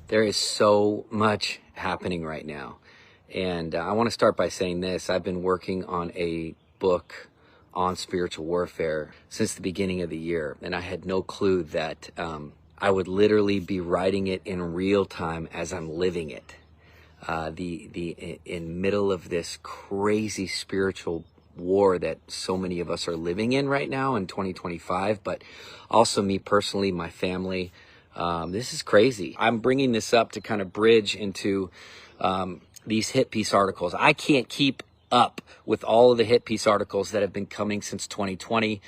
There is so much happening right now. And I want to start by saying this. I've been working on a book on spiritual warfare since the beginning of the year. And I had no clue that I would literally be writing it in real time as I'm living it. In middle of this crazy spiritual war that so many of us are living in right now in 2025, but also me personally, my family. This is crazy. I'm bringing this up to kind of bridge into these hit piece articles. I can't keep up with all of the hit piece articles that have been coming since 2020.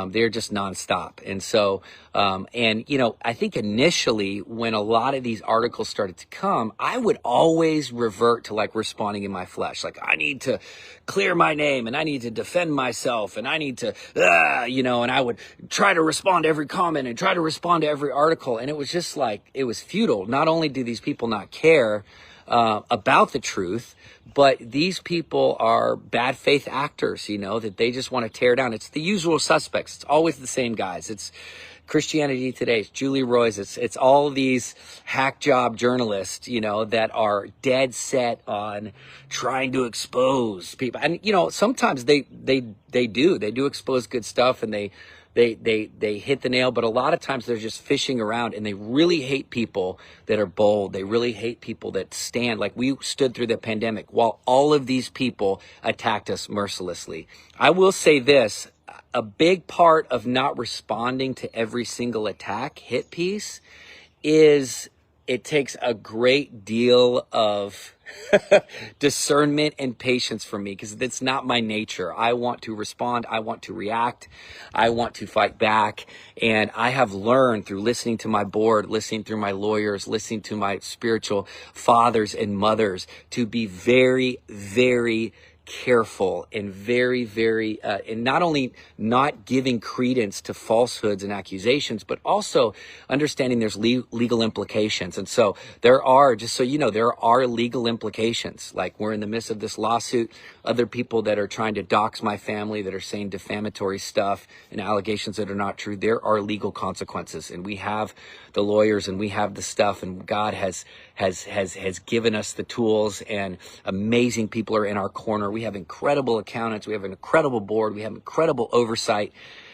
They're just nonstop. And so, I think initially when a lot of these articles started to come, I would always revert to like responding in my flesh. Like, I need to clear my name and I need to defend myself and I need to, and I would try to respond to every comment and try to respond to every article. And it was just like, it was futile. Not only do these people not care about the truth, but these people are bad faith actors, that they just want to tear down. It's the usual suspects. It's always the same guys. It's Christianity Today, it's Julie Roy's, it's all these hack job journalists, that are dead set on trying to expose people. And, sometimes they do expose good stuff and they hit the nail, but a lot of times they're just fishing around and they really hate people that are bold. They really hate people that stand. Like we stood through the pandemic while all of these people attacked us mercilessly. I will say this, a big part of not responding to every single attack hit piece is it takes a great deal of discernment and patience from me because that's not my nature. I want to respond. I want to react. I want to fight back. And I have learned through listening to my board, listening through my lawyers, listening to my spiritual fathers and mothers to be very, very careful and very, very, and not only not giving credence to falsehoods and accusations, but also understanding there's legal implications. And so there are, just so you know, there are legal implications. Like we're in the midst of this lawsuit, other people that are trying to dox my family, that are saying defamatory stuff and allegations that are not true. There are legal consequences, and we have the lawyers and we have the stuff, and God has given us the tools, and amazing people are in our corner. We have incredible accountants. We have an incredible board. We have incredible oversight.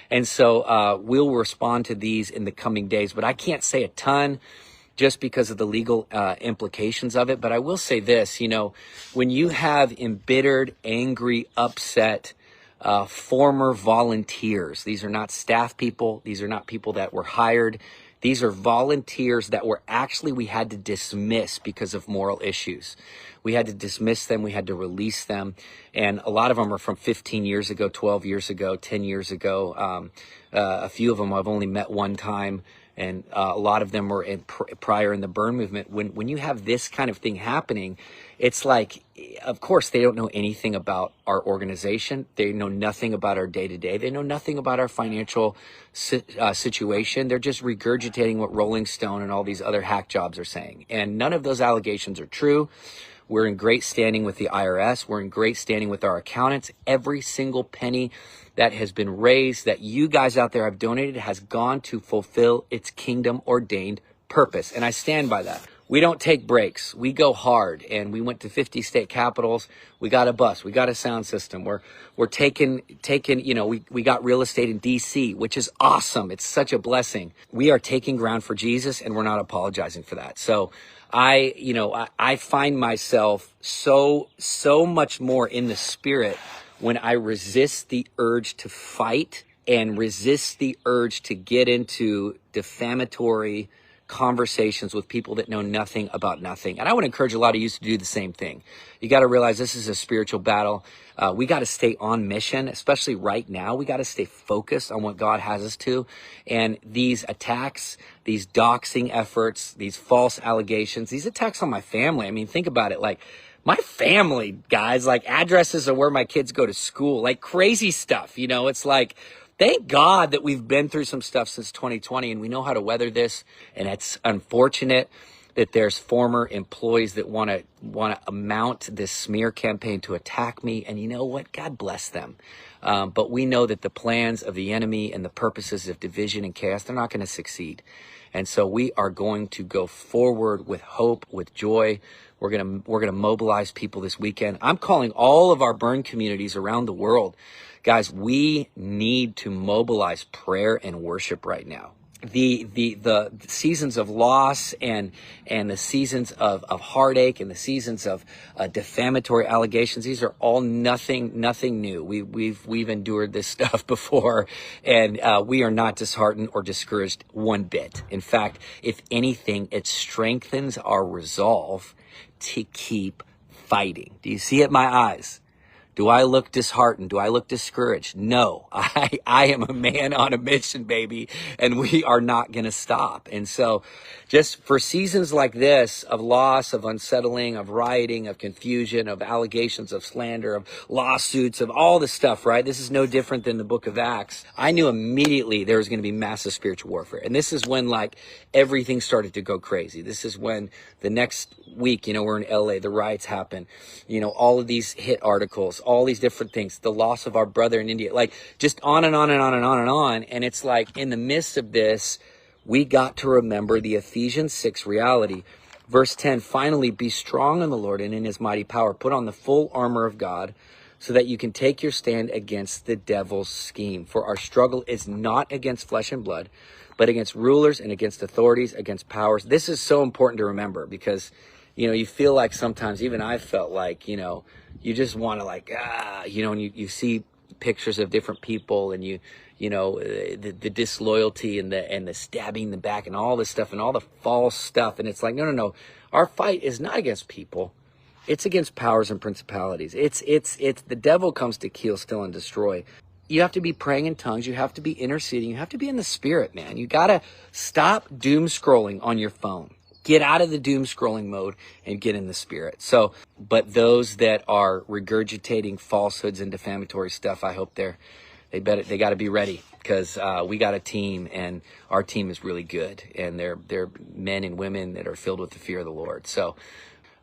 And so we'll respond to these in the coming days. But I can't say a ton just because of the legal implications of it. But I will say this, when you have embittered, angry, upset former volunteers, these are not staff people. These are not people that were hired. These are volunteers that we had to dismiss because of moral issues. We had to dismiss them. We had to release them. And a lot of them are from 15 years ago, 12 years ago, 10 years ago. A few of them I've only met one time. And a lot of them were prior in the burn movement. When you have this kind of thing happening, it's like, of course, they don't know anything about our organization. They know nothing about our day-to-day. They know nothing about our financial situation. They're just regurgitating what Rolling Stone and all these other hack jobs are saying. And none of those allegations are true. We're in great standing with the IRS. We're in great standing with our accountants. Every single penny that has been raised, that you guys out there have donated, has gone to fulfill its kingdom ordained purpose. And I stand by that. We don't take breaks. We go hard. And we went to 50 state capitals. We got a bus. We got a sound system. We're taking, we got real estate in DC, which is awesome. It's such a blessing. We are taking ground for Jesus, and we're not apologizing for that. So I find myself so much more in the spirit when I resist the urge to fight and resist the urge to get into defamatory conversations with people that know nothing about nothing. And I would encourage a lot of you to do the same thing. You got to realize this is a spiritual battle. We got to stay on mission, especially right now. We got to stay focused on what God has us to. And these attacks, these doxing efforts, these false allegations, these attacks on my family. I mean, think about it. Like, my family, guys, like addresses of where my kids go to school, like crazy stuff. It's like, thank God that we've been through some stuff since 2020 and we know how to weather this. And it's unfortunate, that there's former employees that want to mount this smear campaign to attack me. And you know what? God bless them. But we know that the plans of the enemy and the purposes of division and chaos, they're not going to succeed. And so we are going to go forward with hope, with joy. We're going to mobilize people this weekend. I'm calling all of our burn communities around the world. Guys, we need to mobilize prayer and worship right now. The seasons of loss and the seasons of heartache and the seasons of defamatory allegations, these are all nothing new. We've endured this stuff before, and we are not disheartened or discouraged one bit. In fact, if anything, it strengthens our resolve to keep fighting. Do you see it in my eyes? Do I look disheartened? Do I look discouraged? No, I am a man on a mission, baby, and we are not going to stop. And so just for seasons like this of loss, of unsettling, of rioting, of confusion, of allegations of slander, of lawsuits, of all this stuff, right? This is no different than the book of Acts. I knew immediately there was going to be massive spiritual warfare. And this is when like everything started to go crazy. This is when the next week, we're in LA, the riots happen, all of these hit articles, all these different things, the loss of our brother in India, like just on and on and on and on and on. And it's like in the midst of this, we got to remember the Ephesians 6 reality. Verse 10, finally, be strong in the Lord and in his mighty power. Put on the full armor of God so that you can take your stand against the devil's scheme. For our struggle is not against flesh and blood, but against rulers and against authorities, against powers. This is so important to remember because, you feel like sometimes, even I felt like, you just want to like, and you see pictures of different people and the disloyalty and the stabbing in the back and all this stuff and all the false stuff. And it's like, no. Our fight is not against people. It's against powers and principalities. It's the devil comes to kill, steal, and destroy. You have to be praying in tongues. You have to be interceding. You have to be in the spirit, man. You got to stop doom scrolling on your phone. Get out of the doom scrolling mode and get in the spirit. So, but those that are regurgitating falsehoods and defamatory stuff, I hope they got to be ready because we got a team and our team is really good and they're men and women that are filled with the fear of the Lord. So,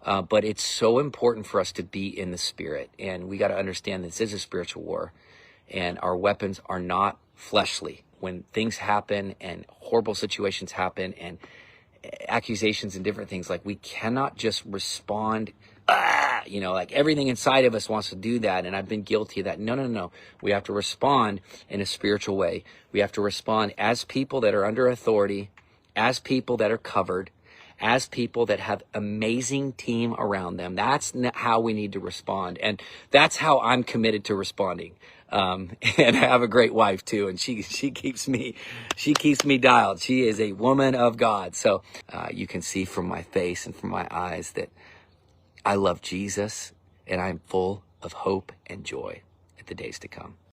but it's so important for us to be in the spirit, and we got to understand this is a spiritual war, and our weapons are not fleshly. When things happen and horrible situations happen and accusations and different things, like we cannot just respond, like everything inside of us wants to do that. And I've been guilty of that. No. We have to respond in a spiritual way. We have to respond as people that are under authority, as people that are covered, as people that have amazing team around them. That's how we need to respond. And that's how I'm committed to responding. And I have a great wife too. And she keeps me dialed. She is a woman of God. So, you can see from my face and from my eyes that I love Jesus and I'm full of hope and joy at the days to come.